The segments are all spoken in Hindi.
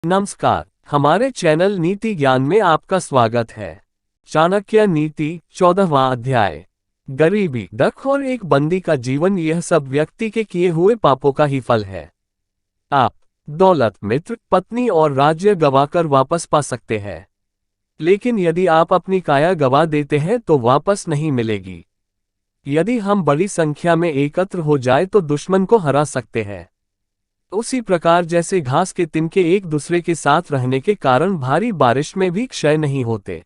नमस्कार, हमारे चैनल नीति ज्ञान में आपका स्वागत है। चाणक्य नीति 14वां अध्याय। गरीबी, दुख और एक बंदी का जीवन, यह सब व्यक्ति के किए हुए पापों का ही फल है। आप दौलत, मित्र, पत्नी और राज्य गवाकर वापस पा सकते हैं, लेकिन यदि आप अपनी काया गवा देते हैं तो वापस नहीं मिलेगी। यदि हम बड़ी संख्या में एकत्र हो जाए तो दुश्मन को हरा सकते हैं। उसी प्रकार जैसे घास के तिनके एक दूसरे के साथ रहने के कारण भारी बारिश में भी क्षय नहीं होते।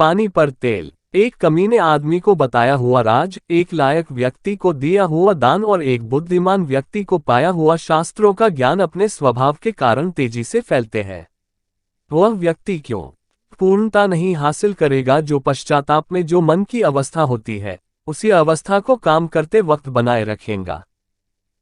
पानी पर तेल, एक कमीने आदमी को बताया हुआ राज, एक लायक व्यक्ति को दिया हुआ दान और एक बुद्धिमान व्यक्ति को पाया हुआ शास्त्रों का ज्ञान अपने स्वभाव के कारण तेजी से फैलते हैं। वह व्यक्ति क्यों पूर्णता नहीं हासिल करेगा जो पश्चाताप में जो मन की अवस्था होती है, उसी अवस्था को काम करते वक्त बनाए रखेगा।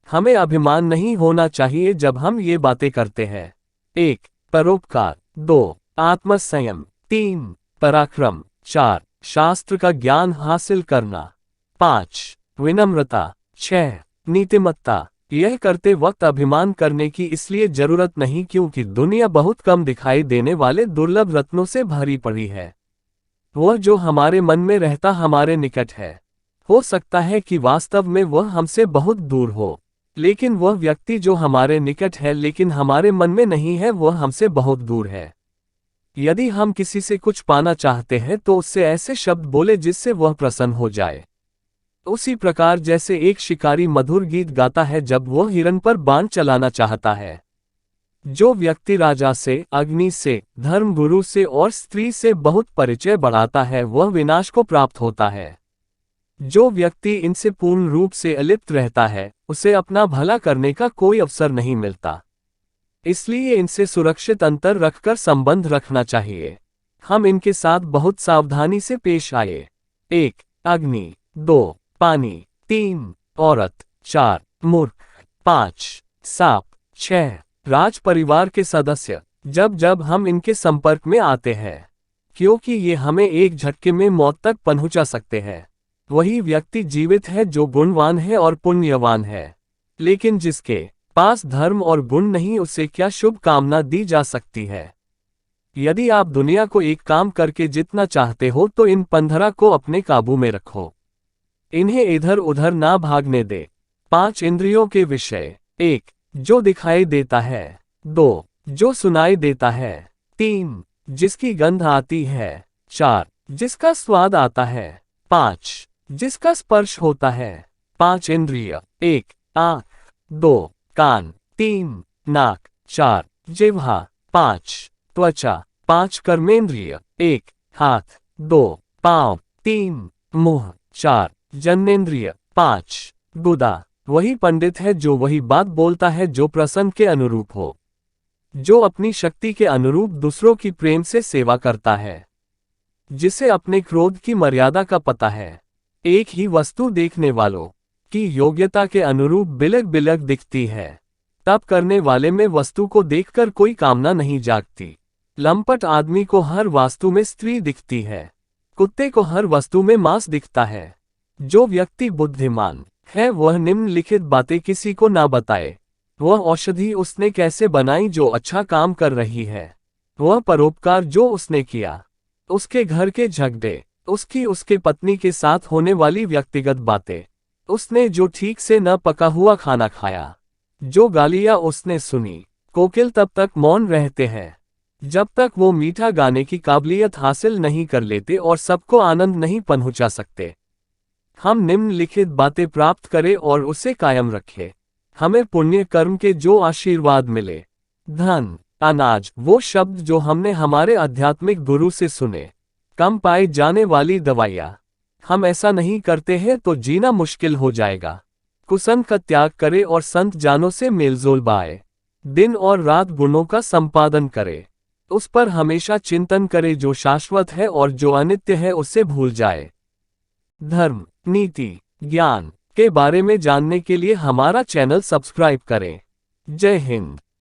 हमें अभिमान नहीं होना चाहिए जब हम ये बातें करते हैं। 1. परोपकार, 2. आत्मसंयम, 3. पराक्रम, 4. शास्त्र का ज्ञान हासिल करना, 5. विनम्रता, 6. नीतिमत्ता। यह करते वक्त अभिमान करने की इसलिए जरूरत नहीं क्योंकि दुनिया बहुत कम दिखाई देने वाले दुर्लभ रत्नों से भरी पड़ी है। वह जो हमारे मन में रहता हमारे निकट है। हो सकता है कि वास्तव में वह हमसे बहुत दूर हो, लेकिन वह व्यक्ति जो हमारे निकट है लेकिन हमारे मन में नहीं है, वह हमसे बहुत दूर है। यदि हम किसी से कुछ पाना चाहते हैं तो उससे ऐसे शब्द बोले जिससे वह प्रसन्न हो जाए। उसी प्रकार जैसे एक शिकारी मधुर गीत गाता है जब वह हिरन पर बाण चलाना चाहता है। जो व्यक्ति राजा से, अग्नि से, धर्मगुरु से और स्त्री से बहुत परिचय बढ़ाता है वह विनाश को प्राप्त होता है। जो व्यक्ति इनसे पूर्ण रूप से अलिप्त रहता है उसे अपना भला करने का कोई अवसर नहीं मिलता। इसलिए इनसे सुरक्षित अंतर रखकर संबंध रखना चाहिए। हम इनके साथ बहुत सावधानी से पेश आए। 1. अग्नि, 2. पानी, 3. औरत, 4. मूर्ख, 5. सांप, 6. राज परिवार के सदस्य। जब जब हम इनके संपर्क में आते हैं, क्योंकि ये हमें एक झटके में मौत तक पहुंचा सकते हैं, वही व्यक्ति जीवित है जो गुणवान है और पुण्यवान है। लेकिन जिसके पास धर्म और गुण नहीं उसे क्या शुभ कामना दी जा सकती है। यदि आप दुनिया को एक काम करके जितना चाहते हो तो इन 15 को अपने काबू में रखो। इन्हें इधर उधर ना भागने दे। 5 इंद्रियों के विषय। 1. जो दिखाई देता है, 2. जो सुनाई देता है, 3. जिसकी गंध आती है, 4. जिसका स्वाद आता है, 5. जिसका स्पर्श होता है। 5 इंद्रिय। 1. आँख, 2. कान, 3. नाक, 4. जिह्वा, 5. त्वचा, 5 कर्मेंद्रिय। 1. हाथ, 2. पाँव, 3. मुंह, 4. जन्नेन्द्रिय, 5. गुदा। वही पंडित है जो वही बात बोलता है जो प्रसंग के अनुरूप हो, जो अपनी शक्ति के अनुरूप दूसरों की प्रेम से सेवा करता है, जिसे अपने क्रोध की मर्यादा का पता है। एक ही वस्तु देखने वालों की योग्यता के अनुरूप बिलक बिलक दिखती है। तप करने वाले में वस्तु को देखकर कोई कामना नहीं जागती। लंपट आदमी को हर वस्तु में स्त्री दिखती है, कुत्ते को हर वस्तु में मांस दिखता है। जो व्यक्ति बुद्धिमान है वह निम्नलिखित बातें किसी को ना बताए। वह औषधि उसने कैसे बनाई जो अच्छा काम कर रही है, वह परोपकार जो उसने किया, उसके घर के झगड़े, उसके पत्नी के साथ होने वाली व्यक्तिगत बातें, उसने जो ठीक से न पका हुआ खाना खाया, जो गालियां उसने सुनी। कोकिल तब तक मौन रहते हैं जब तक वो मीठा गाने की काबिलियत हासिल नहीं कर लेते और सबको आनंद नहीं पहुंचा सकते। हम निम्नलिखित बातें प्राप्त करें और उसे कायम रखें। हमें पुण्य कर्म के जो आशीर्वाद मिले, धन, अनाज, वो शब्द जो हमने हमारे आध्यात्मिक गुरु से सुने, कम पाई जाने वाली दवाइयाँ, हम ऐसा नहीं करते हैं तो जीना मुश्किल हो जाएगा। कुसंग का त्याग करे और संत जानों से मेलजोल बाए। दिन और रात गुणों का संपादन करे, उस पर हमेशा चिंतन करे जो शाश्वत है और जो अनित्य है उसे भूल जाए। धर्म, नीति, ज्ञान के बारे में जानने के लिए हमारा चैनल सब्सक्राइब करें। जय हिंद।